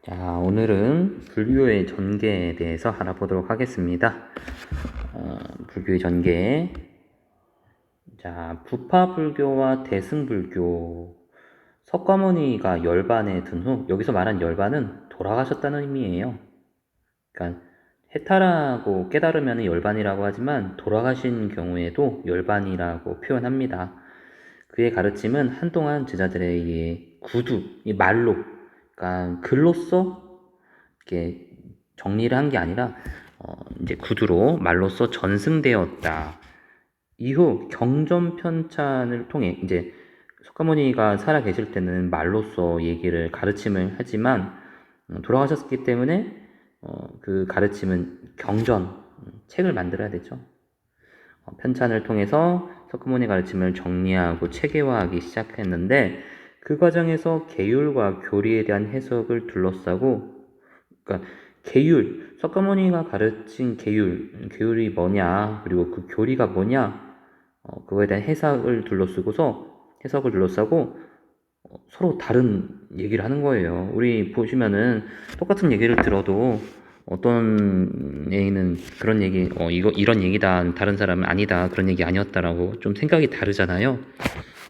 자, 오늘은 불교의 전개에 대해서 알아보도록 하겠습니다. 불교의 전개. 자, 부파불교와 대승불교. 석가모니가 열반에 든 후, 여기서 말한 열반은 돌아가셨다는 의미예요. 그러니까 해탈하고 깨달으면 열반이라고 하지만 돌아가신 경우에도 열반이라고 표현합니다. 그의 가르침은 한동안 제자들에게 구두, 이 말로, 그러니까 글로써 이렇게 정리를 한 게 아니라 이제 구두로 말로써 전승되었다. 이후 경전 편찬을 통해 이제 석가모니가 살아 계실 때는 말로써 얘기를 가르침을 하지만 돌아가셨기 때문에 그 가르침은 경전 책을 만들어야 되죠. 편찬을 통해서 석가모니 가르침을 정리하고 체계화하기 시작했는데 그 과정에서 계율과 교리에 대한 해석을 둘러싸고, 그러니까 계율, 석가모니가 가르친 계율이 뭐냐, 그리고 그 교리가 뭐냐, 그거에 대한 해석을 둘러싸고 서로 다른 얘기를 하는 거예요. 우리 보시면은 똑같은 얘기를 들어도 어떤 애는 그런 얘기, 이런 얘기다, 다른 사람은 아니다, 그런 얘기 아니었다라고 좀 생각이 다르잖아요.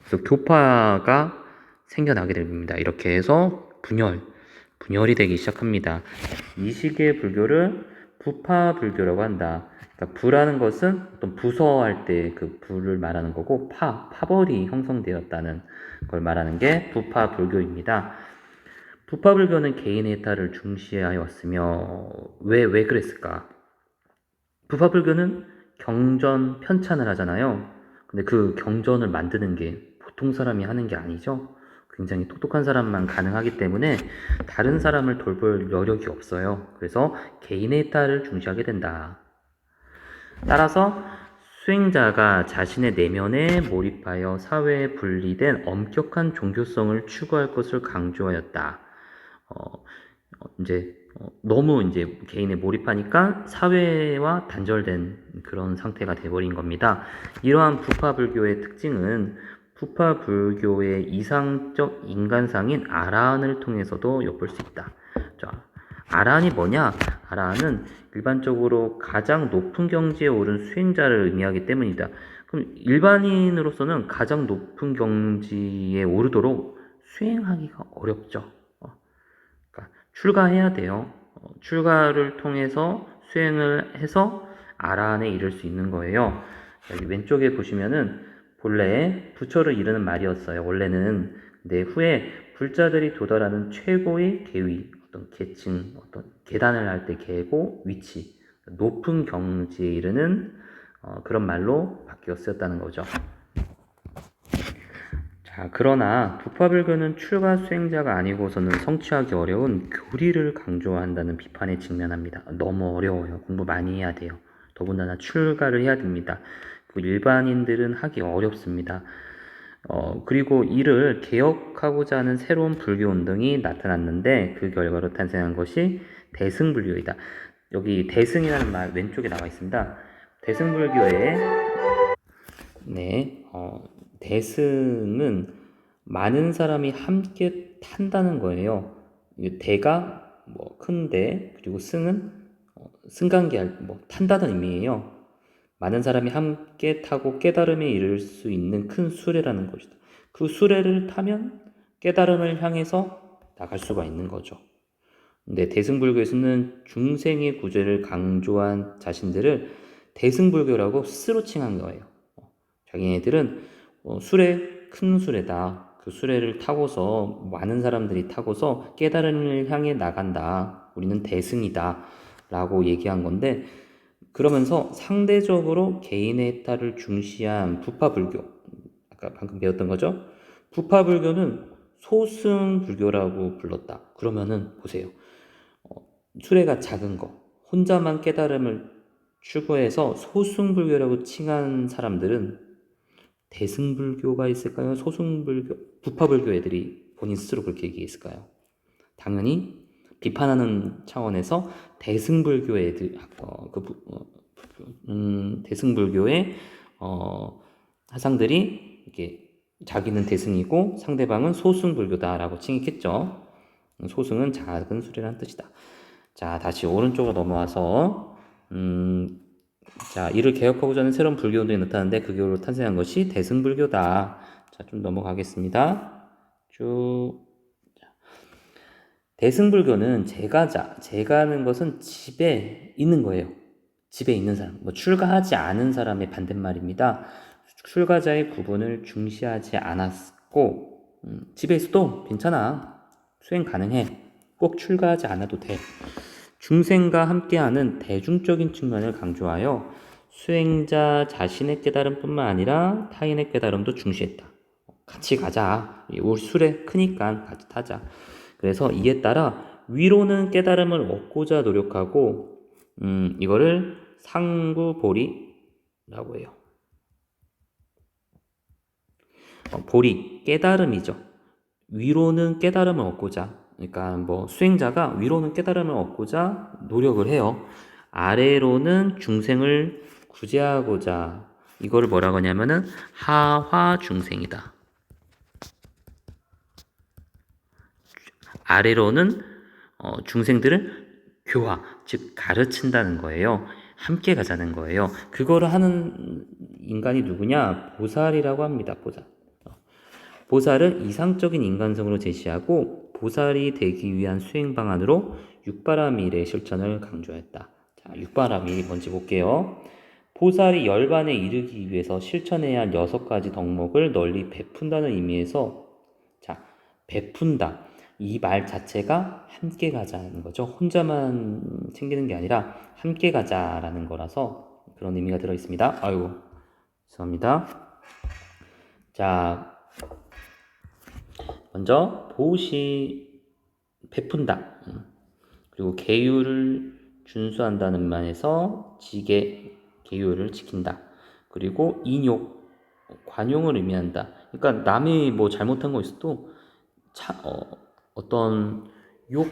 그래서 교파가 생겨나게 됩니다. 이렇게 해서 분열이 되기 시작합니다. 이 시기의 불교를 부파불교라고 한다. 그러니까 부라는 것은 어떤 부서할 때 그 부를 말하는 거고, 파벌이 형성되었다는 걸 말하는 게 부파불교입니다. 부파불교는 개인의 해탈을 중시하여 왔으며, 왜 그랬을까? 부파불교는 경전 편찬을 하잖아요. 근데 그 경전을 만드는 게 보통 사람이 하는 게 아니죠. 굉장히 똑똑한 사람만 가능하기 때문에 다른 사람을 돌볼 여력이 없어요. 그래서 개인의 해탈을 중시하게 된다. 따라서 수행자가 자신의 내면에 몰입하여 사회에 분리된 엄격한 종교성을 추구할 것을 강조하였다. 너무 이제 개인에 몰입하니까 사회와 단절된 그런 상태가 돼버린 겁니다. 이러한 부파불교의 특징은 부파불교의 이상적 인간상인 아라한을 통해서도 엿볼 수 있다. 자, 아라한이 뭐냐? 아라한은 일반적으로 가장 높은 경지에 오른 수행자를 의미하기 때문이다. 그럼 일반인으로서는 가장 높은 경지에 오르도록 수행하기가 어렵죠. 그러니까 출가해야 돼요. 출가를 통해서 수행을 해서 아라한에 이를 수 있는 거예요. 여기 왼쪽에 보시면은 본래 부처를 이르는 말이었어요. 원래는. 근데 후에 불자들이 도달하는 최고의 계위, 어떤 계층, 어떤 계단을 할 때 계고 위치, 높은 경지에 이르는 그런 말로 바뀌어 쓰였다는 거죠. 자, 그러나 부파불교는 출가 수행자가 아니고서는 성취하기 어려운 교리를 강조한다는 비판에 직면합니다. 너무 어려워요. 공부 많이 해야 돼요. 더군다나 출가를 해야 됩니다. 일반인들은 하기 어렵습니다. 그리고 이를 개혁하고자 하는 새로운 불교 운동이 나타났는데 그 결과로 탄생한 것이 대승불교이다. 여기 대승이라는 말 왼쪽에 나와 있습니다. 대승불교의 대승은 많은 사람이 함께 탄다는 거예요. 대가 큰 대, 그리고 승은 승강기할 탄다는 의미예요. 많은 사람이 함께 타고 깨달음에 이를 수 있는 큰 수레라는 것이다. 그 수레를 타면 깨달음을 향해서 나갈 수가 있는 거죠. 근데 대승불교에서는 중생의 구제를 강조한 자신들을 대승불교라고 스스로 칭한 거예요. 자기네들은 큰 수레다. 그 수레를 타고서 많은 사람들이 타고서 깨달음을 향해 나간다. 우리는 대승이다. 라고 얘기한 건데, 그러면서 상대적으로 개인의 해탈을 중시한 부파불교, 아까 방금 배웠던 거죠? 부파불교는 소승불교라고 불렀다. 그러면은 보세요. 수레가 작은 거, 혼자만 깨달음을 추구해서 소승불교라고 칭한 사람들은 대승불교가 있을까요? 부파불교 애들이 본인 스스로 그렇게 얘기했을까요? 당연히 비판하는 차원에서 대승불교 애들, 대승불교의 하상들이 이렇게 자기는 대승이고 상대방은 소승불교다라고 칭했겠죠. 소승은 작은 수레라는 뜻이다. 자, 다시 오른쪽으로 넘어와서 자, 이를 개혁하고자 하는 새로운 불교운동이 나타났는데 그 교로 탄생한 것이 대승불교다. 자, 좀 넘어가겠습니다. 쭉. 대승불교는 제가자, 제가는 것은 집에 있는 거예요. 집에 있는 사람, 뭐 출가하지 않은 사람의 반대말입니다. 출가자의 구분을 중시하지 않았고 집에 있어도 괜찮아. 수행 가능해. 꼭 출가하지 않아도 돼. 중생과 함께하는 대중적인 측면을 강조하여 수행자 자신의 깨달음뿐만 아니라 타인의 깨달음도 중시했다. 같이 가자. 우리 술에 크니까 같이 타자. 그래서 이에 따라 위로는 깨달음을 얻고자 노력하고 이거를 상구보리라고 해요. 보리, 깨달음이죠. 위로는 깨달음을 얻고자, 그러니까 뭐 수행자가 위로는 깨달음을 얻고자 노력을 해요. 아래로는 중생을 구제하고자, 이거를 뭐라고 하냐면은 하화중생이다. 아래로는 중생들을 교화, 즉 가르친다는 거예요. 함께 가자는 거예요. 그거를 하는 인간이 누구냐? 보살이라고 합니다. 보살. 보살을 이상적인 인간성으로 제시하고 보살이 되기 위한 수행 방안으로 육바라밀의 실천을 강조했다. 자, 육바라밀이 뭔지 볼게요. 보살이 열반에 이르기 위해서 실천해야 할 6가지 덕목을 널리 베푼다는 의미에서, 자, 베푼다. 이 말 자체가 함께 가자는 거죠. 혼자만 챙기는 게 아니라 함께 가자라는 거라서 그런 의미가 들어 있습니다. 아이고, 죄송합니다. 자, 먼저 보시 베푼다. 그리고 계율을 준수한다는 말에서 지계 계율을 지킨다. 그리고 인욕 관용을 의미한다. 그러니까 남이 뭐 잘못한 거 있어도 어떤 욕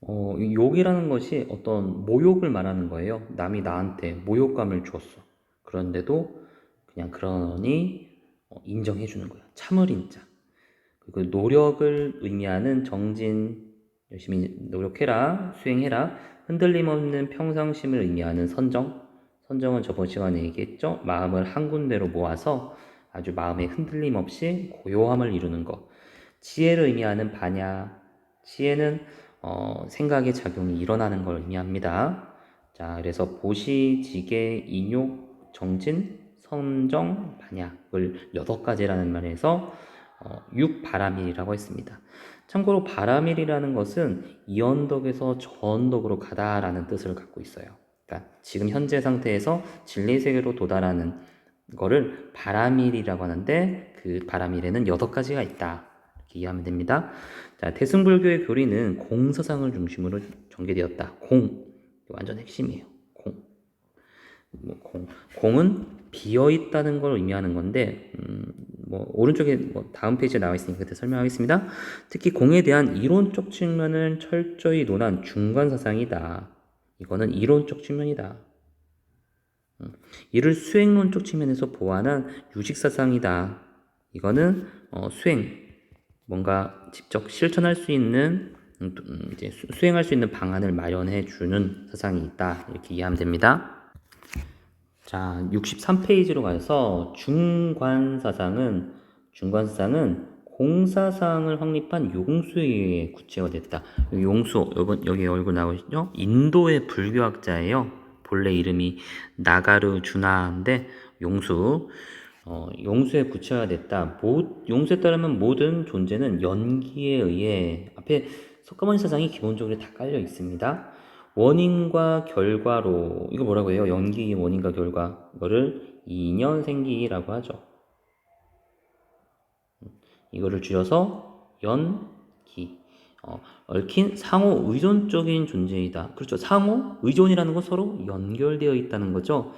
욕이라는 것이 어떤 모욕을 말하는 거예요. 남이 나한테 모욕감을 주었어. 그런데도 그냥 그러니 인정해 주는 거야. 참을 인자. 그리고 노력을 의미하는 정진, 열심히 노력해라, 수행해라. 흔들림 없는 평상심을 의미하는 선정. 선정은 저번 시간에 얘기했죠. 마음을 한 군데로 모아서 아주 마음에 흔들림 없이 고요함을 이루는 것. 지혜를 의미하는 반야. 지혜는 생각의 작용이 일어나는 걸 의미합니다. 자, 그래서 보시, 지계, 인욕, 정진, 선정, 반야를 6가지라는 말에서 육바라밀이라고 했습니다. 참고로 바라밀이라는 것은 이 언덕에서 저 언덕으로 가다라는 뜻을 갖고 있어요. 그러니까 지금 현재 상태에서 진리의 세계로 도달하는 거를 바라밀이라고 하는데 그 바라밀에는 6가지가 있다. 이렇게 이해하면 됩니다. 자, 대승불교의 교리는 공서상을 중심으로 전개되었다. 공, 완전 핵심이에요. 공은 비어 있다는 걸 의미하는 건데, 뭐 오른쪽에 다음 페이지에 나와 있으니까 그때 설명하겠습니다. 특히 공에 대한 이론적 측면을 철저히 논한 중간 사상이다. 이거는 이론적 측면이다. 이를 수행론적 측면에서 보완한 유식 사상이다. 이거는 수행, 뭔가 직접 실천할 수 있는 이제 수행할 수 있는 방안을 마련해 주는 사상이 있다. 이렇게 이해하면 됩니다. 자, 63페이지로 가서 중관사상은 공사상을 확립한 용수에 의해 구체화됐다. 용수, 여기 얼굴 나오시죠? 인도의 불교학자예요. 본래 이름이 나가르 주나인데 용수에 구체화됐다. 용수에 따르면 모든 존재는 연기에 의해, 앞에 석가모니 사상이 기본적으로 다 깔려 있습니다. 원인과 결과로, 이거 뭐라고 해요? 연기, 원인과 결과. 이거를 인연생기라고 하죠. 이거를 줄여서 연기. 얽힌 상호 의존적인 존재이다. 그렇죠. 상호 의존이라는 건 서로 연결되어 있다는 거죠.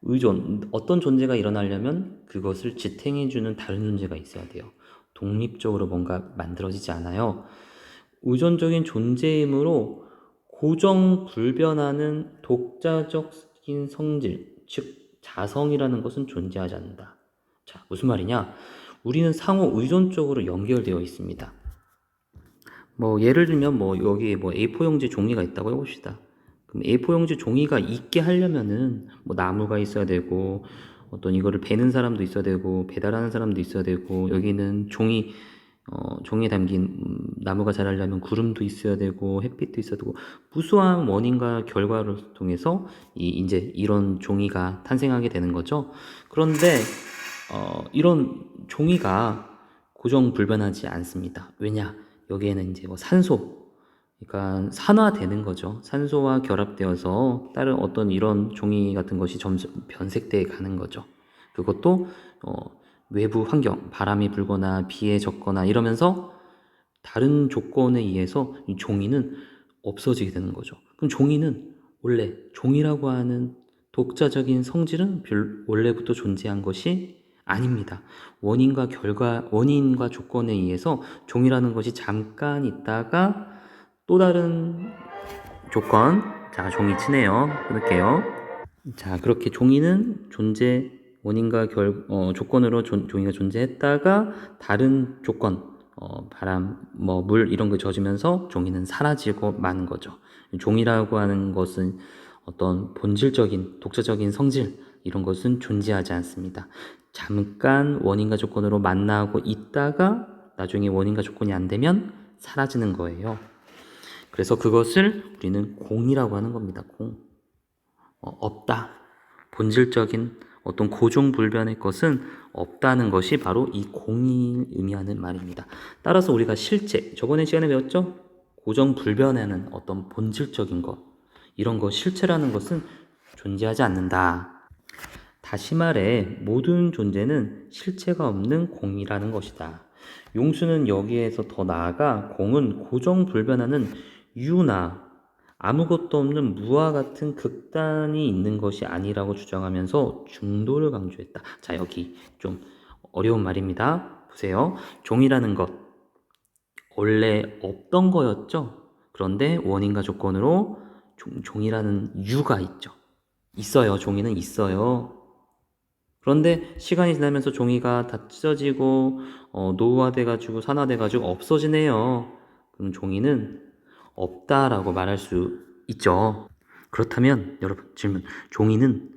의존, 어떤 존재가 일어나려면 그것을 지탱해주는 다른 존재가 있어야 돼요. 독립적으로 뭔가 만들어지지 않아요. 의존적인 존재이므로 고정불변하는 독자적인 성질, 즉 자성이라는 것은 존재하지 않는다. 자, 무슨 말이냐? 우리는 상호 의존적으로 연결되어 있습니다. 뭐 예를 들면 뭐 여기 뭐 A4 용지 종이가 있다고 해봅시다. 그럼 A4 용지 종이가 있게 하려면은 뭐 나무가 있어야 되고 어떤 이거를 베는 사람도 있어야 되고 배달하는 사람도 있어야 되고 여기는 종이에 담긴 나무가 자라려면 구름도 있어야 되고 햇빛도 있어야 되고 무수한 원인과 결과를 통해서 이제 이런 종이가 탄생하게 되는 거죠. 그런데 이런 종이가 고정불변하지 않습니다. 왜냐? 여기에는 이제 뭐 산소, 그러니까 산화되는 거죠. 산소와 결합되어서 다른 어떤 이런 종이 같은 것이 점점 변색되어 가는 거죠. 그것도 외부 환경, 바람이 불거나 비에 젖거나 이러면서 다른 조건에 의해서 이 종이는 없어지게 되는 거죠. 그럼 종이는 원래 종이라고 하는 독자적인 성질은 원래부터 존재한 것이 아닙니다. 원인과 조건에 의해서 종이라는 것이 잠깐 있다가 또 다른 조건, 자, 종이 치네요. 끊을게요. 자, 그렇게 종이는 원인과 조건으로 종이가 존재했다가 다른 조건, 바람, 뭐, 물 이런 거 젖으면서 종이는 사라지고 마는 거죠. 종이라고 하는 것은 어떤 본질적인, 독자적인 성질, 이런 것은 존재하지 않습니다. 잠깐 원인과 조건으로 만나고 있다가 나중에 원인과 조건이 안 되면 사라지는 거예요. 그래서 그것을 우리는 공이라고 하는 겁니다. 공. 없다. 본질적인 어떤 고정불변의 것은 없다는 것이 바로 이 공이 의미하는 말입니다. 따라서 우리가 실제, 저번에 시간에 배웠죠? 고정불변하는 어떤 본질적인 것, 이런 것, 실체라는 것은 존재하지 않는다. 다시 말해 모든 존재는 실체가 없는 공이라는 것이다. 용수는 여기에서 더 나아가 공은 고정불변하는 유나 아무것도 없는 무와 같은 극단이 있는 것이 아니라고 주장하면서 중도를 강조했다. 자, 여기 좀 어려운 말입니다. 보세요. 종이라는 것 원래 없던 거였죠. 그런데 원인과 조건으로 종이라는 유가 있죠. 있어요. 종이는 있어요. 그런데 시간이 지나면서 종이가 다 찢어지고 노후화돼가지고 산화돼가지고 없어지네요. 그럼 종이는 없다라고 말할 수 있죠. 그렇다면 여러분 질문, 종이는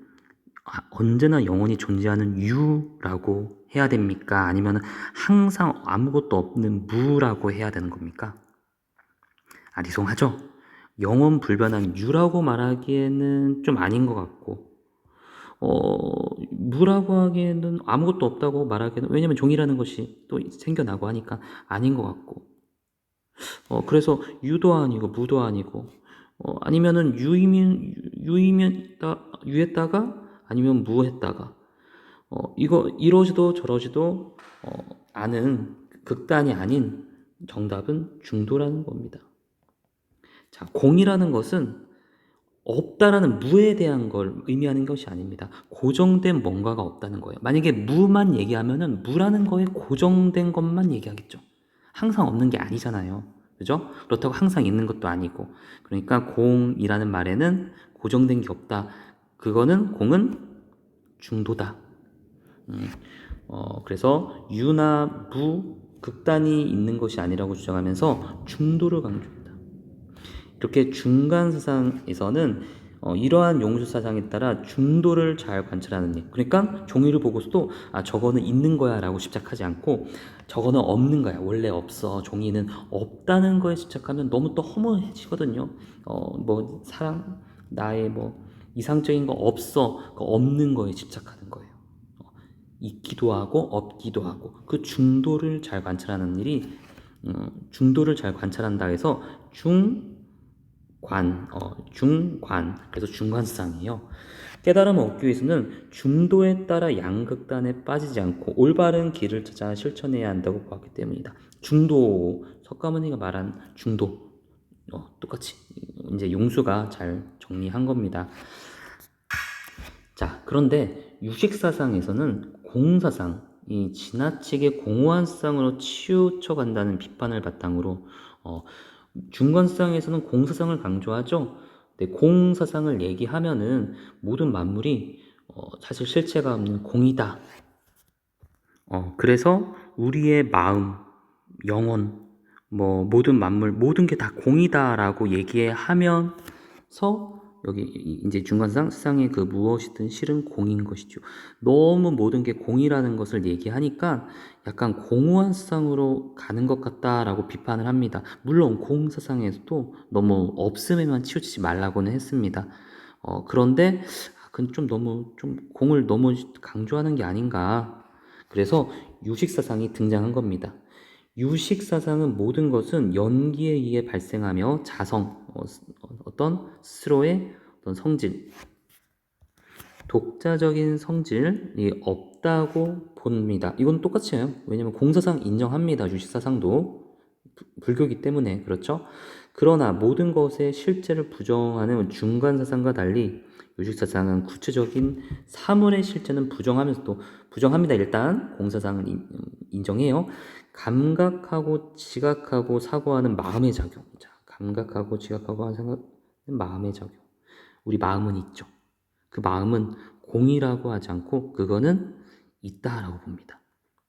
언제나 영원히 존재하는 유라고 해야 됩니까? 아니면 항상 아무것도 없는 무라고 해야 되는 겁니까? 아리송하죠? 영원 불변한 유라고 말하기에는 좀 아닌 것 같고 무라고 하기에는 아무것도 없다고 말하기에는, 왜냐면 종이라는 것이 또 생겨나고 하니까 아닌 것 같고 그래서 유도 아니고 무도 아니고 아니면은 유했다가 아니면 무했다가 이거 이러지도 저러지도 않은 극단이 아닌 정답은 중도라는 겁니다. 자, 공이라는 것은 없다라는 무에 대한 걸 의미하는 것이 아닙니다. 고정된 뭔가가 없다는 거예요. 만약에 무만 얘기하면은 무라는 거에 고정된 것만 얘기하겠죠. 항상 없는 게 아니잖아요. 그죠? 그렇다고 항상 있는 것도 아니고. 그러니까 공이라는 말에는 고정된 게 없다. 그거는 공은 중도다. 그래서 유나 무 극단이 있는 것이 아니라고 주장하면서 중도를 강조합니다. 이렇게 중간 사상에서는 이러한 용수 사상에 따라 중도를 잘 관찰하는 일. 그러니까 종이를 보고서도 저거는 있는 거야 라고 집착하지 않고 저거는 없는 거야. 원래 없어. 종이는 없다는 거에 집착하면 너무 또 허무해지거든요. 뭐 사랑, 나의 뭐 이상적인 거 없어. 그 없는 거에 집착하는 거예요. 있기도 하고 없기도 하고 그 중도를 잘 관찰하는 일이 중도를 잘 관찰한다 해서 중관, 그래서 중간상이에요. 깨달음을 얻기 위해서는 중도에 따라 양극단에 빠지지 않고 올바른 길을 찾아 실천해야 한다고 보았기 때문이다. 중도, 석가모니가 말한 중도, 똑같이 이제 용수가 잘 정리한 겁니다. 자, 그런데 유식사상에서는 공사상, 이 지나치게 공허한 상으로 치우쳐 간다는 비판을 바탕으로 중간상에서는 공사상을 강조하죠. 근데 공사상을 얘기하면은 모든 만물이 사실 실체가 없는 공이다. 그래서 우리의 마음, 영혼, 뭐 모든 만물, 모든 게 다 공이다라고 얘기하면서 여기 이제 중간상 세상에 그 무엇이든 실은 공인 것이죠. 너무 모든 게 공이라는 것을 얘기하니까 약간 공허한 세상으로 가는 것 같다라고 비판을 합니다. 물론 공 세상에서도 너무 없음에만 치우치지 말라고는 했습니다. 그런데 그건 좀 너무 좀 공을 너무 강조하는 게 아닌가. 그래서 유식사상이 등장한 겁니다. 유식사상은 모든 것은 연기에 의해 발생하며 자성, 어떤 스스로의 어떤 성질, 독자적인 성질이 없다고 봅니다. 이건 똑같이 해요. 왜냐면 공사상 인정합니다. 유식사상도. 불교이기 때문에 그렇죠. 그러나 모든 것의 실제를 부정하는 중간사상과 달리 유식사상은 구체적인 사물의 실제는 부정하면서도 부정합니다. 일단 공사상은 인정해요. 감각하고 지각하고 사고하는 마음의 작용. 자, 감각하고 지각하고 하는 생각은 마음의 작용. 우리 마음은 있죠. 그 마음은 공이라고 하지 않고 그거는 있다라고 봅니다.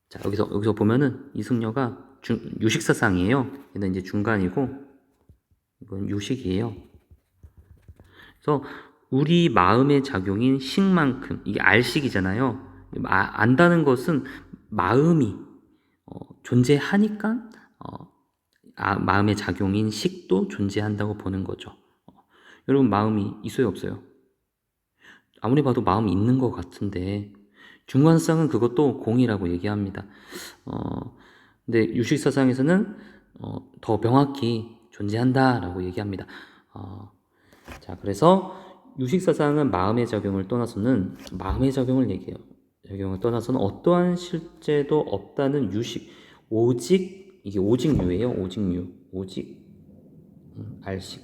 자, 여기서 보면은 이승려가 유식사상이에요. 얘는 이제 중간이고 이건 유식이에요. 그래서 우리 마음의 작용인 식만큼 이게 알식이잖아요. 안다는 것은 마음이 존재하니까 마음의 작용인 식도 존재한다고 보는 거죠. 여러분 마음이 있어요, 없어요? 아무리 봐도 마음이 있는 것 같은데 중간상은 그것도 공이라고 얘기합니다. 근데 유식사상에서는 더 명확히 존재한다라고 얘기합니다. 자, 그래서 유식사상은 마음의 작용을 떠나서는 마음의 작용을 얘기해요. 작용을 떠나서는 어떠한 실제도 없다는 유식, 오직 이게 오직유예요. 오직유, 오직 알식,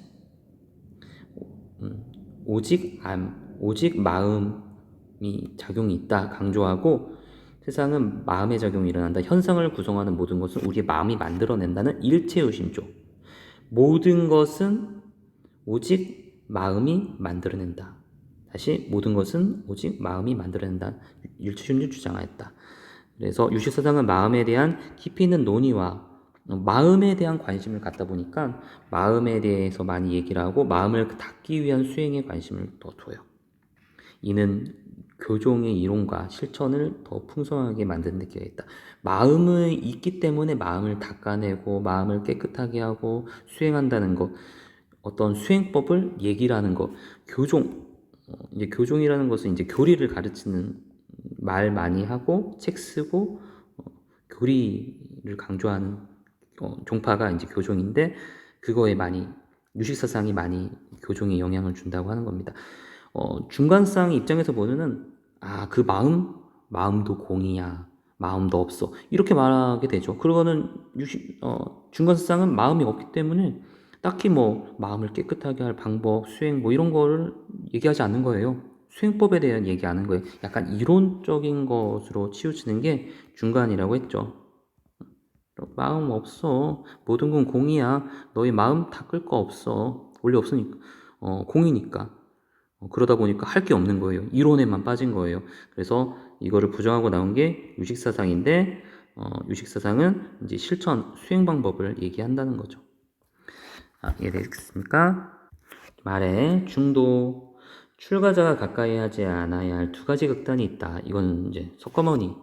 오직 마음이 작용이 있다 강조하고 세상은 마음의 작용이 일어난다. 현상을 구성하는 모든 것은 우리의 마음이 만들어낸다는 일체의심조. 모든 것은 오직 마음이 만들어낸다. 다시 모든 것은 오직 마음이 만들어낸다. 일체심조 주장하였다. 그래서 유식사상은 마음에 대한 깊이 있는 논의와 마음에 대한 관심을 갖다 보니까 마음에 대해서 많이 얘기를 하고 마음을 닫기 위한 수행에 관심을 더 둬요. 이는 교종의 이론과 실천을 더 풍성하게 만드는 데 기여가 있다. 마음이 있기 때문에 마음을 닦아내고 마음을 깨끗하게 하고 수행한다는 것, 어떤 수행법을 얘기를 하는 것, 교종, 이제 교종이라는 것은 이제 교리를 가르치는 말 많이 하고 책 쓰고 교리를 강조하는 종파가 이제 교종인데 그거에 많이 유식사상이 많이 교종에 영향을 준다고 하는 겁니다. 중간상 입장에서 보면은 그 마음도 공이야. 마음도 없어. 이렇게 말하게 되죠. 그러고는 중간상은 마음이 없기 때문에 딱히 뭐 마음을 깨끗하게 할 방법, 수행 뭐 이런 거를 얘기하지 않는 거예요. 수행법에 대한 얘기하는 거예요. 약간 이론적인 것으로 치우치는 게 중간이라고 했죠. 마음 없어. 모든 건 공이야. 너희 마음 닦을 거 없어. 원래 없으니까. 공이니까. 그러다 보니까 할 게 없는 거예요. 이론에만 빠진 거예요. 그래서 이거를 부정하고 나온 게 유식사상인데, 유식사상은 이제 실천, 수행 방법을 얘기한다는 거죠. 이해되겠습니까? 말에 중도, 출가자가 가까이 하지 않아야 할 두 가지 극단이 있다. 이건 이제 석가모니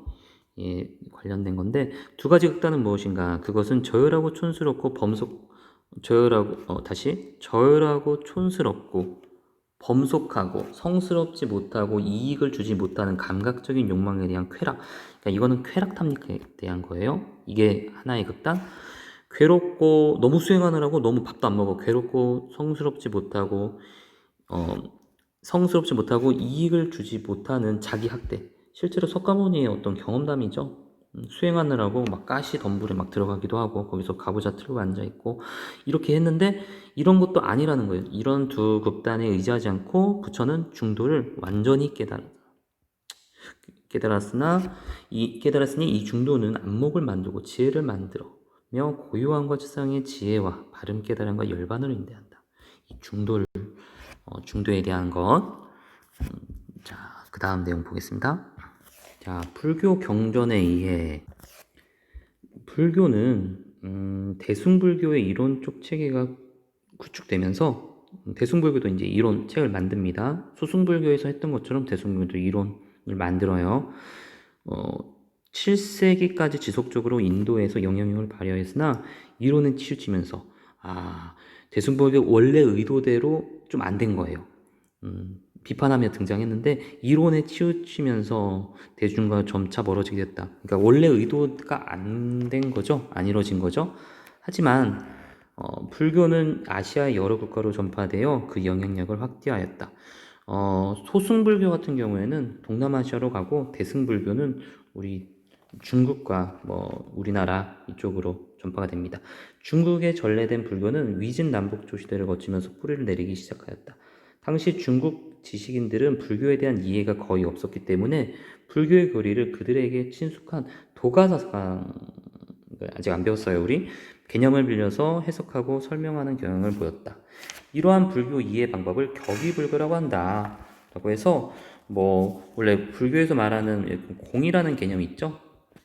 관련된 건데 두 가지 극단은 무엇인가? 그것은 저열하고 촌스럽고 저열하고 촌스럽고 범속하고 성스럽지 못하고 이익을 주지 못하는 감각적인 욕망에 대한 쾌락. 그러니까 이거는 쾌락 탐닉에 대한 거예요. 이게 하나의 극단. 괴롭고 너무 수행하느라고 너무 밥도 안 먹어. 괴롭고 성스럽지 못하고 이익을 주지 못하는 자기 학대. 실제로 석가모니의 어떤 경험담이죠. 수행하느라고 막 가시 덤불에 막 들어가기도 하고 거기서 가부좌 틀고 앉아있고 이렇게 했는데 이런 것도 아니라는 거예요. 이런 두 극단에 의지하지 않고 부처는 중도를 완전히 깨달았으니 이 중도는 안목을 만들고 지혜를 만들어며 고요함과 지상의 지혜와 바른 깨달음과 열반을 인대한다. 이 중도에 대한 것. 자, 그 다음 내용 보겠습니다. 자, 불교 경전에 의해 불교는 대승불교의 이론 쪽 체계가 구축되면서 대승불교도 이제 이론 책을 만듭니다. 소승불교에서 했던 것처럼 대승불교도 이론을 만들어요. 7세기까지 지속적으로 인도에서 영향력을 발휘했으나 이론은 치우치면서 대승불교 원래 의도대로 좀 안 된 거예요. 비판하며 등장했는데 이론에 치우치면서 대중과 점차 멀어지게 됐다. 그러니까 원래 의도가 안 된 거죠. 안 이루어진 거죠. 하지만 불교는 아시아의 여러 국가로 전파되어 그 영향력을 확대하였다. 소승불교 같은 경우에는 동남아시아로 가고 대승불교는 우리 중국과 우리나라 이쪽으로 전파가 됩니다. 중국에 전래된 불교는 위진 남북조 시대를 거치면서 뿌리를 내리기 시작하였다. 당시 중국 지식인들은 불교에 대한 이해가 거의 없었기 때문에 불교의 교리를 그들에게 친숙한 도가사상, 아직 안 배웠어요 우리, 개념을 빌려서 해석하고 설명하는 경향을 보였다. 이러한 불교 이해 방법을 격의불교라고 한다. 라고 해서 원래 불교에서 말하는 공이라는 개념이 있죠.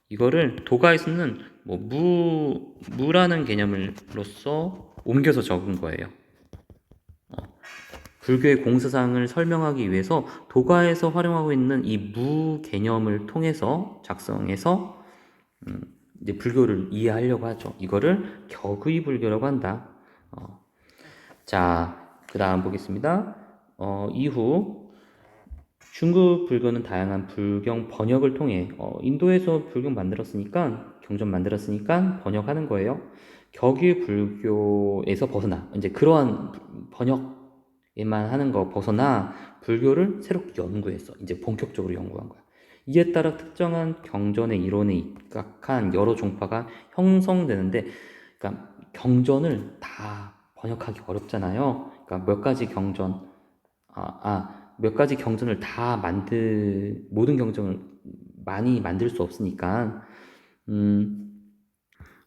이거를 도가에서는 무라는 개념으로서 옮겨서 적은 거예요. 불교의 공사상을 설명하기 위해서 도가에서 활용하고 있는 이 무 개념을 통해서 작성해서 이제 불교를 이해하려고 하죠. 이거를 격의불교라고 한다. 자, 그 다음 보겠습니다. 이후 중국 불교는 다양한 불경 번역을 통해 인도에서 불경 만들었으니까 경전 만들었으니까 번역하는 거예요. 격의 불교에서 벗어나 이제 그러한 번역에만 하는 거 벗어나 불교를 새롭게 연구했어. 이제 본격적으로 연구한 거야. 이에 따라 특정한 경전의 이론에 입각한 여러 종파가 형성되는데, 그러니까 경전을 다 번역하기 어렵잖아요. 그러니까 몇 가지 경전, 몇 가지 경전을 다 모든 경전을 많이 만들 수 없으니까,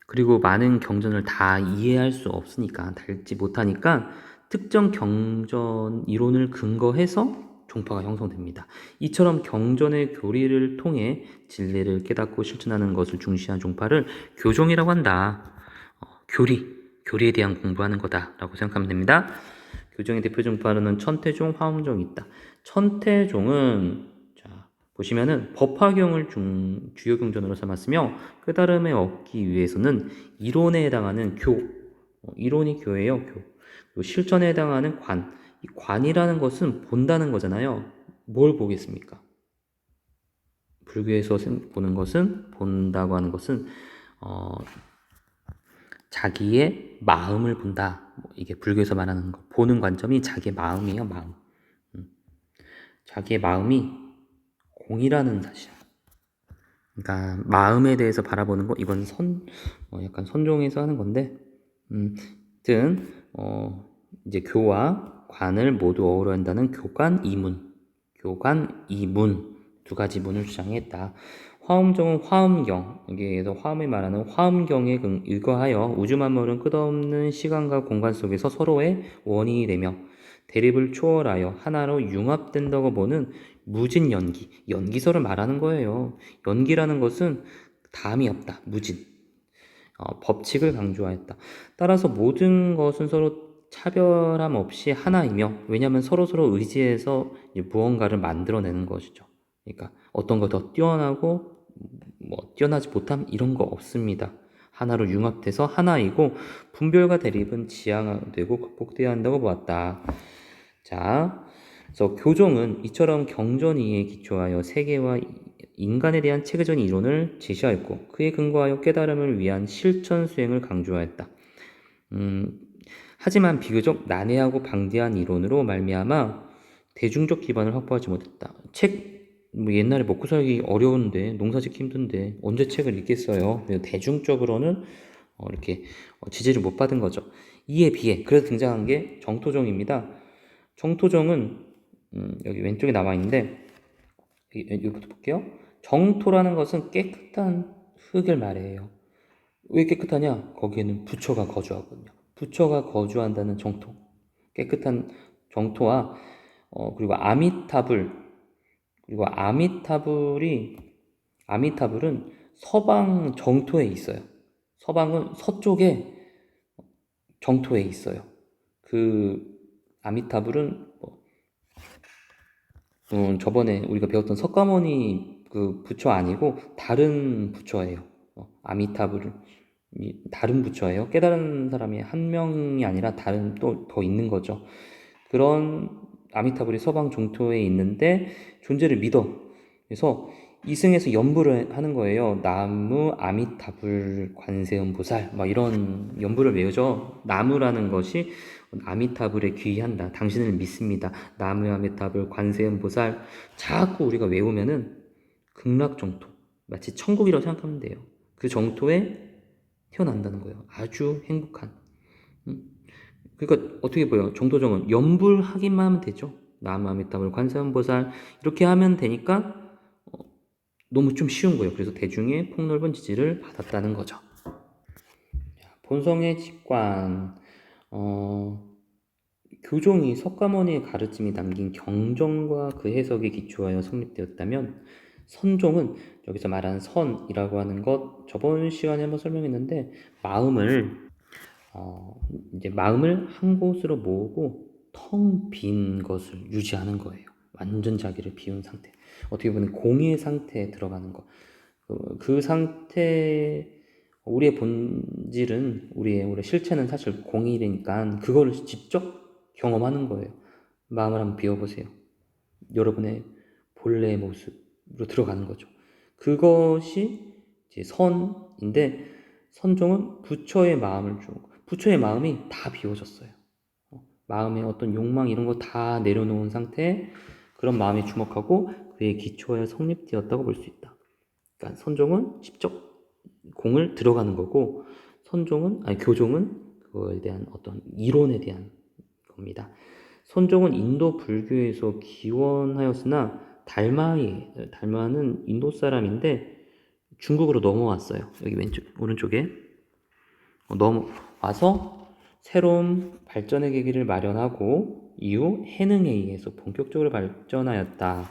그리고 많은 경전을 다 이해할 수 없으니까, 다 읽지 못하니까, 특정 경전 이론을 근거해서 종파가 형성됩니다. 이처럼 경전의 교리를 통해 진리를 깨닫고 실천하는 것을 중시한 종파를 교종이라고 한다. 교리에 대한 공부하는 거다라고 생각하면 됩니다. 교종의 대표 종파로는 천태종, 화엄종이 있다. 천태종은 보시면은 법화경을 주요 경전으로 삼았으며 깨달음에 얻기 위해서는 이론에 해당하는 이론이 교예요. 교. 실천에 해당하는 관. 이 관이라는 것은 본다는 거잖아요. 뭘 보겠습니까? 불교에서 보는 것은, 본다고 하는 것은 자기의 마음을 본다. 이게 불교에서 말하는 거. 보는 관점이 자기의 마음이에요. 마음. 자기의 마음이 공이라는 사실. 그러니까 마음에 대해서 바라보는 거. 이건 약간 선종에서 하는 건데, 이제 교와 관을 모두 어우러야 한다는 교관 이문 두 가지 문을 주장했다. 화엄종은 화엄경, 여기에서 화엄이 말하는 화엄경에 의거하여 우주 만물은 끝없는 시간과 공간 속에서 서로의 원인이 되며 대립을 초월하여 하나로 융합된다고 보는 무진 연기서를 말하는 거예요. 연기라는 것은 다음이 없다. 무진. 법칙을 강조하였다. 따라서 모든 것은 서로 차별함 없이 하나이며, 왜냐하면 서로 의지해서 무언가를 만들어내는 것이죠. 그러니까 어떤 거 더 뛰어나고 뛰어나지 못함 이런 거 없습니다. 하나로 융합돼서 하나이고 분별과 대립은 지양되고 극복돼야 한다고 보았다. 자, 그래서 교종은 이처럼 경전이에 기초하여 세계와 인간에 대한 체계적인 이론을 제시하였고 그에 근거하여 깨달음을 위한 실천 수행을 강조하였다. 하지만 비교적 난해하고 방대한 이론으로 말미암아 대중적 기반을 확보하지 못했다. 옛날에 먹고 살기 어려운데 농사짓기 힘든데 언제 책을 읽겠어요. 대중적으로는 이렇게 지지를 못 받은 거죠. 이에 비해 그래서 등장한 게 정토종입니다. 정토종은 여기 왼쪽에 나와 있는데 여기부터 볼게요. 정토라는 것은 깨끗한 흙을 말해요. 왜 깨끗하냐? 거기에는 부처가 거주하거든요. 부처가 거주한다는 정토, 깨끗한 정토와 그리고 아미타불은 서방 정토에 있어요. 서방은 서쪽에 정토에 있어요. 그 아미타불은 저번에 우리가 배웠던 석가모니 그 부처 아니고 다른 부처예요. 아미타불은 다른 부처예요. 깨달은 사람이 한 명이 아니라 다른 또 더 있는 거죠. 그런 아미타불이 서방 종토에 있는데 존재를 믿어. 그래서 이승에서 연부를 하는 거예요. 나무 아미타불 관세음 보살 막 이런 연부를 외우죠. 나무라는 것이 아미타불에 귀의한다. 당신을 믿습니다. 나무 아미타불 관세음 보살 자꾸 우리가 외우면은 극락정토 마치 천국이라고 생각하면 돼요. 그 정토에 태어난다는 거예요. 아주 행복한. 그러니까 어떻게 보여요? 정도정은 연불하기만 하면 되죠. 나무 아미타불 관세음 보살 이렇게 하면 되니까 너무 좀 쉬운 거예요. 그래서 대중의 폭넓은 지지를 받았다는 거죠. 본성의 직관, 교종이 석가모니의 가르침이 담긴 경전과 그 해석에 기초하여 성립되었다면 선종은 여기서 말하는 선이라고 하는 것 저번 시간에 한번 설명했는데 이제 마음을 한 곳으로 모으고 텅 빈 것을 유지하는 거예요. 완전 자기를 비운 상태. 어떻게 보면 공의 상태에 들어가는 것. 그 상태, 우리의 본질은, 우리의 실체는 사실 공이니까 그거를 직접 경험하는 거예요. 마음을 한번 비워보세요. 여러분의 본래의 모습으로 들어가는 거죠. 그것이 이제 선인데, 선종은 부처의 마음을 주고, 부처의 마음이 다 비워졌어요. 마음의 어떤 욕망 이런 거 다 내려놓은 상태에 그런 마음에 주목하고 그의 기초에 성립되었다고 볼 수 있다. 그러니까 선종은 직접 공을 들어가는 거고 교종은 그거에 대한 어떤 이론에 대한 겁니다. 선종은 인도 불교에서 기원하였으나 달마는 인도 사람인데 중국으로 넘어왔어요. 여기 오른쪽에 넘어와서 새로운 발전의 계기를 마련하고 이후 해능에 의해서 본격적으로 발전하였다.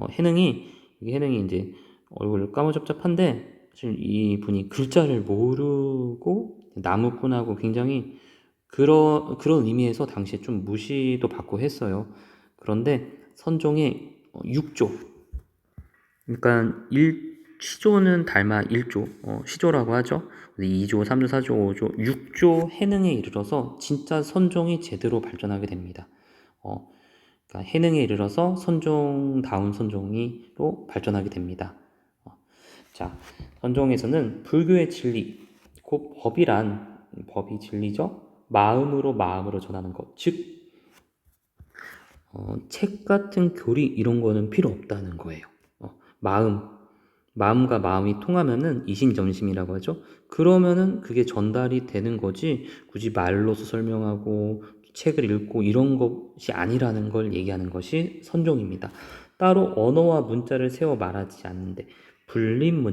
해능이 이제 얼굴 까무잡잡한데 사실 이 분이 글자를 모르고 나무꾼하고 굉장히 그런 의미에서 당시에 좀 무시도 받고 했어요. 그런데 선종의 6조, 그러니까 시조는 달마 1조, 시조라고 하죠. 2조, 3조, 4조, 5조, 6조 해능에 이르러서 진짜 선종이 제대로 발전하게 됩니다. 그러니까 해능에 이르러서 선종다운 선종이로 발전하게 됩니다. 자, 선종에서는 불교의 진리, 곧 법이 진리죠. 마음으로 전하는 것, 즉 책 같은 교리 이런 거는 필요 없다는 거예요. 마음과 마음이 통하면은 이심전심이라고 하죠. 그러면은 그게 전달이 되는 거지 굳이 말로서 설명하고 책을 읽고 이런 것이 아니라는 걸 얘기하는 것이 선종입니다. 따로 언어와 문자를 세워 말하지 않는데 불림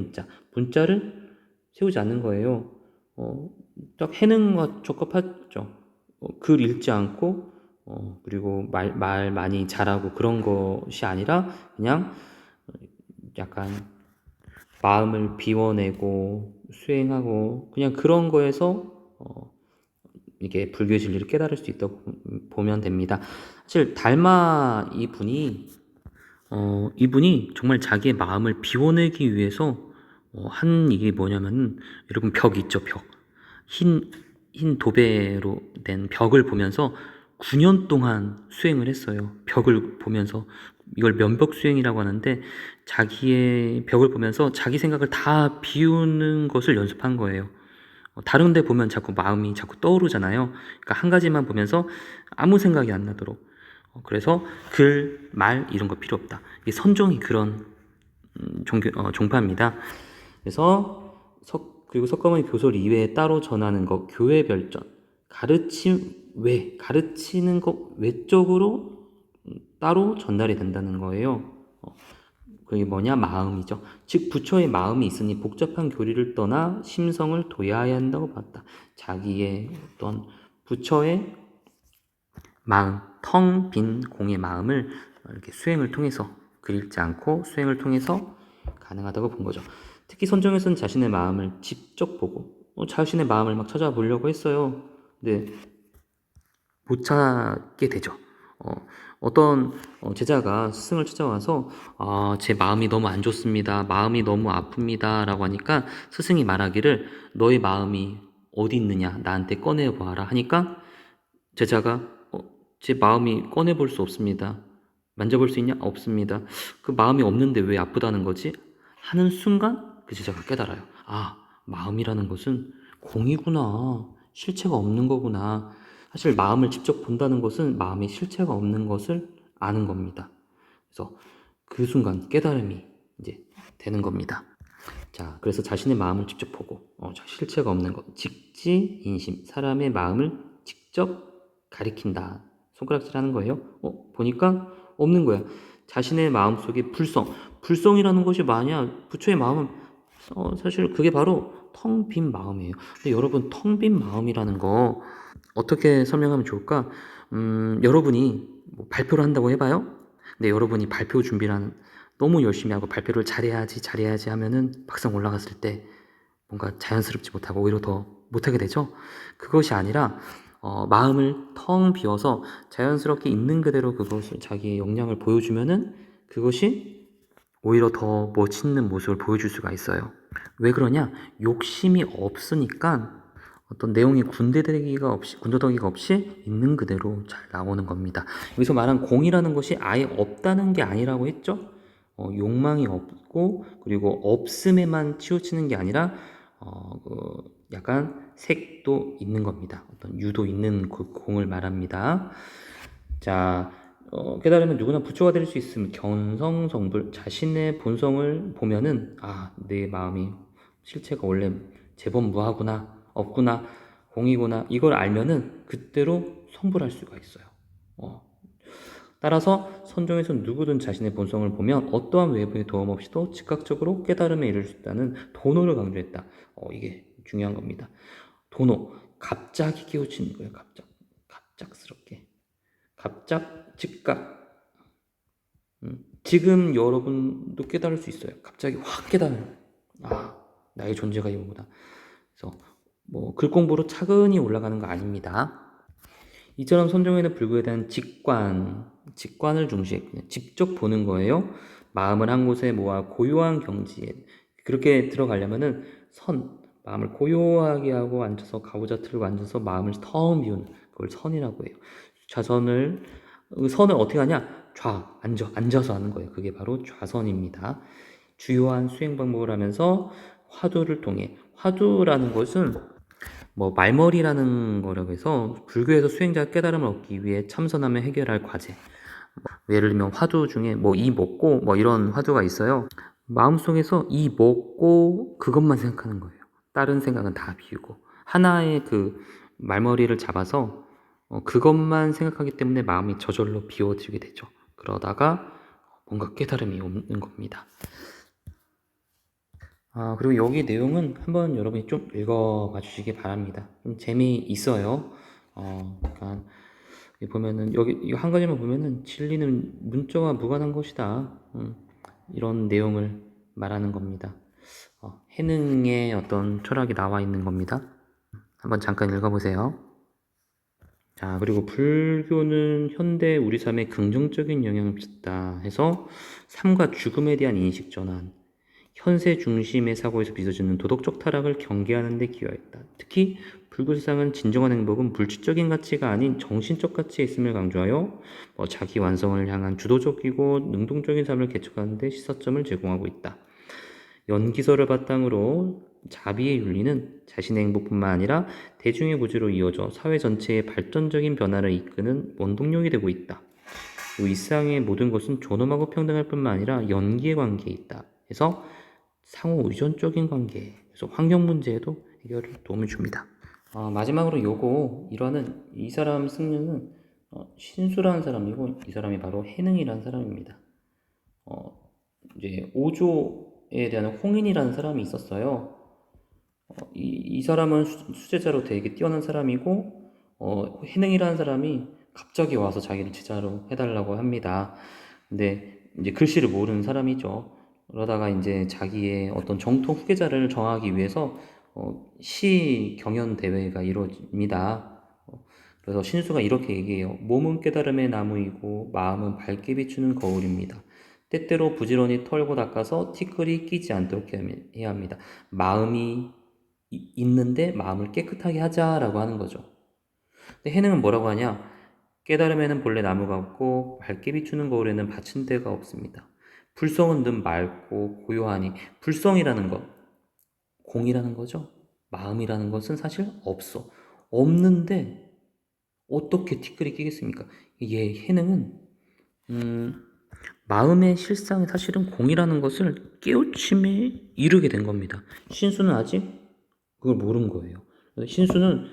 문자를 세우지 않는 거예요. 딱 해능과 적합하죠. 글 읽지 않고 그리고 말 많이 잘하고 그런 것이 아니라 그냥 약간 마음을 비워내고 수행하고 그냥 그런 거에서 이게 불교의 진리를 깨달을 수 있다고 보면 됩니다. 사실 달마 이분이 정말 자기의 마음을 비워내기 위해서 한 이게 뭐냐면 여러분 벽 있죠, 벽. 흰 도배로 된 벽을 보면서 9년 동안 수행을 했어요. 벽을 보면서 이걸 면벽 수행이라고 하는데 자기의 벽을 보면서 자기 생각을 다 비우는 것을 연습한 거예요. 다른 데 보면 자꾸 마음이 자꾸 떠오르잖아요. 그러니까 한 가지만 보면서 아무 생각이 안 나도록. 그래서 글, 말 이런 거 필요 없다. 이게 선종이 그런 종파입니다. 그래서 그리고 석가모니 교설 이외에 따로 전하는 것, 교회 별전, 가르치는 것 외적으로 따로 전달이 된다는 거예요. 그게 뭐냐? 마음이죠. 즉 부처의 마음이 있으니 복잡한 교리를 떠나 심성을 둬야 한다고 봤다. 자기의 어떤 부처의 마음, 텅 빈 공의 마음을 이렇게 수행을 통해서 그리지 않고 수행을 통해서 가능하다고 본 거죠. 특히 선종에서는 자신의 마음을 직접 보고 자신의 마음을 막 찾아보려고 했어요. 근데 못 찾게 되죠. 어떤 제자가 스승을 찾아와서 제 마음이 너무 안 좋습니다. 마음이 너무 아픕니다. 라고 하니까 스승이 말하기를 너의 마음이 어디 있느냐 나한테 꺼내보아라 하니까 제자가 제 마음이 꺼내볼 수 없습니다. 만져볼 수 있냐? 없습니다. 그 마음이 없는데 왜 아프다는 거지? 하는 순간 그 제자가 깨달아요. 마음이라는 것은 공이구나. 실체가 없는 거구나. 사실 마음을 직접 본다는 것은 마음에 실체가 없는 것을 아는 겁니다. 그래서 그 순간 깨달음이 이제 되는 겁니다. 자, 그래서 자신의 마음을 직접 보고 실체가 없는 것, 직지인심, 사람의 마음을 직접 가리킨다. 손가락질하는 거예요. 보니까 없는 거야. 자신의 마음 속에 불성이라는 것이 뭐냐? 부처의 마음은 사실 그게 바로 텅 빈 마음이에요. 근데 여러분 텅 빈 마음이라는 거 어떻게 설명하면 좋을까? 여러분이 뭐 발표를 한다고 해봐요. 근데 여러분이 발표 준비를 너무 열심히 하고 발표를 잘해야지 하면은 막상 올라갔을 때 뭔가 자연스럽지 못하고 오히려 더 못하게 되죠. 그것이 아니라 마음을 텅 비워서 자연스럽게 있는 그대로 그것을 자기의 역량을 보여주면은 그것이 오히려 더 멋있는 모습을 보여줄 수가 있어요. 왜 그러냐? 욕심이 없으니까 어떤 내용이 군더더기가 없이 있는 그대로 잘 나오는 겁니다. 여기서 말한 공이라는 것이 아예 없다는 게 아니라고 했죠? 욕망이 없고 그리고 없음에만 치우치는 게 아니라 약간 색도 있는 겁니다. 어떤 유도 있는 그 공을 말합니다. 자, 깨달으면 누구나 부처가 될 수 있음. 견성성불 자신의 본성을 보면은 내 마음이 실체가 원래 제법 무하구나, 없구나, 공이구나 이걸 알면은 그때로 성불할 수가 있어요. 따라서 선종에서 누구든 자신의 본성을 보면 어떠한 외부의 도움 없이도 즉각적으로 깨달음에 이를 수 있다는 도노를 강조했다. 이게 중요한 겁니다. 도노, 갑자기 깨우치는 거예요. 갑작스럽게. 즉각. 지금 여러분도 깨달을 수 있어요. 갑자기 확 깨달아요. 나의 존재가 이거구나. 그래서 글 공부로 차근히 올라가는 거 아닙니다. 이처럼 선종에는 불구에 대한 직관을 중시해 직접 보는 거예요. 마음을 한 곳에 모아 고요한 경지에 그렇게 들어가려면은 마음을 고요하게 하고 앉아서 가부좌 틀고 앉아서 마음을 텅 비우는 그걸 선이라고 해요. 선을 어떻게 하냐? 앉아서 하는 거예요. 그게 바로 좌선입니다. 주요한 수행 방법을 하면서 화두를 통해 화두라는 것은 말머리라는 거라고 해서 불교에서 수행자가 깨달음을 얻기 위해 참선하며 해결할 과제. 예를 들면 화두 중에 이 먹고 이런 화두가 있어요. 마음속에서 이 먹고 그것만 생각하는 거예요. 다른 생각은 다 비우고 하나의 그 말머리를 잡아서 그것만 생각하기 때문에 마음이 저절로 비워지게 되죠. 그러다가 뭔가 깨달음이 오는 겁니다. 그리고 여기 내용은 한번 여러분이 좀 읽어봐 주시기 바랍니다. 좀 재미있어요. 그러니까 보면은 여기 한 가지만 보면은 진리는 문자와 무관한 것이다. 이런 내용을 말하는 겁니다. 해능의 어떤 철학이 나와 있는 겁니다. 한번 잠깐 읽어보세요. 자, 그리고 불교는 현대 우리 삶에 긍정적인 영향을 미쳤다 해서 삶과 죽음에 대한 인식 전환, 현세 중심의 사고에서 빚어지는 도덕적 타락을 경계하는 데 기여했다. 특히 불교 세상은 진정한 행복은 물질적인 가치가 아닌 정신적 가치에 있음을 강조하여 자기 완성을 향한 주도적이고 능동적인 삶을 개척하는 데 시사점을 제공하고 있다. 연기설을 바탕으로 자비의 윤리는 자신의 행복뿐만 아니라 대중의 구제로 이어져 사회 전체의 발전적인 변화를 이끄는 원동력이 되고 있다. 이 세상의 모든 것은 존엄하고 평등할 뿐만 아니라 연기의 관계에 있다. 그래서 상호 의존적인 관계, 그래서 환경 문제에도 해결에 도움을 줍니다. 마지막으로 이러는 이 사람 승려는 신수라는 사람이고 이 사람이 바로 해능이라는 사람입니다. 이제 오조에 대한 홍인이라는 사람이 있었어요. 이 사람은 수제자로 되게 뛰어난 사람이고 해능이라는 사람이 갑자기 와서 자기를 제자로 해달라고 합니다. 근데 이제 글씨를 모르는 사람이죠. 그러다가 이제 자기의 어떤 정통 후계자를 정하기 위해서 시 경연 대회가 이루어집니다. 그래서 신수가 이렇게 얘기해요. 몸은 깨달음의 나무이고 마음은 밝게 비추는 거울입니다. 때때로 부지런히 털고 닦아서 티끌이 끼지 않도록 해야 합니다. 마음이 있는데 마음을 깨끗하게 하자라고 하는 거죠. 근데 해능은 뭐라고 하냐? 깨달음에는 본래 나무가 없고 밝게 비추는 거울에는 받친 데가 없습니다. 불성은 늘 맑고 고요하니 불성이라는 것, 공이라는 거죠. 마음이라는 것은 사실 없어. 없는데 어떻게 티끌이 끼겠습니까? 이게 해능은 마음의 실상이 사실은 공이라는 것을 깨우침에 이르게 된 겁니다. 신수는 아직 그걸 모른 거예요. 신수는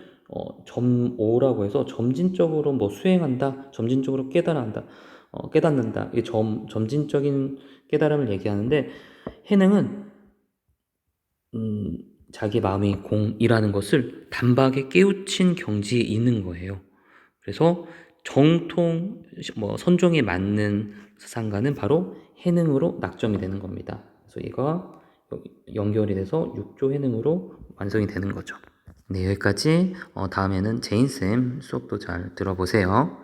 점오라고 해서 점진적으로 뭐 수행한다, 점진적으로 깨달아한다, 깨닫는다. 이게 점진적인 깨달음을 얘기하는데 해능은 자기 마음이 공이라는 것을 단박에 깨우친 경지에 있는 거예요. 그래서 정통 선종에 맞는 사상가는 바로 해능으로 낙점이 되는 겁니다. 그래서 이거 연결이 돼서 육조 해능으로 완성이 되는 거죠. 네, 여기까지. 다음에는 제인쌤 수업도 잘 들어보세요.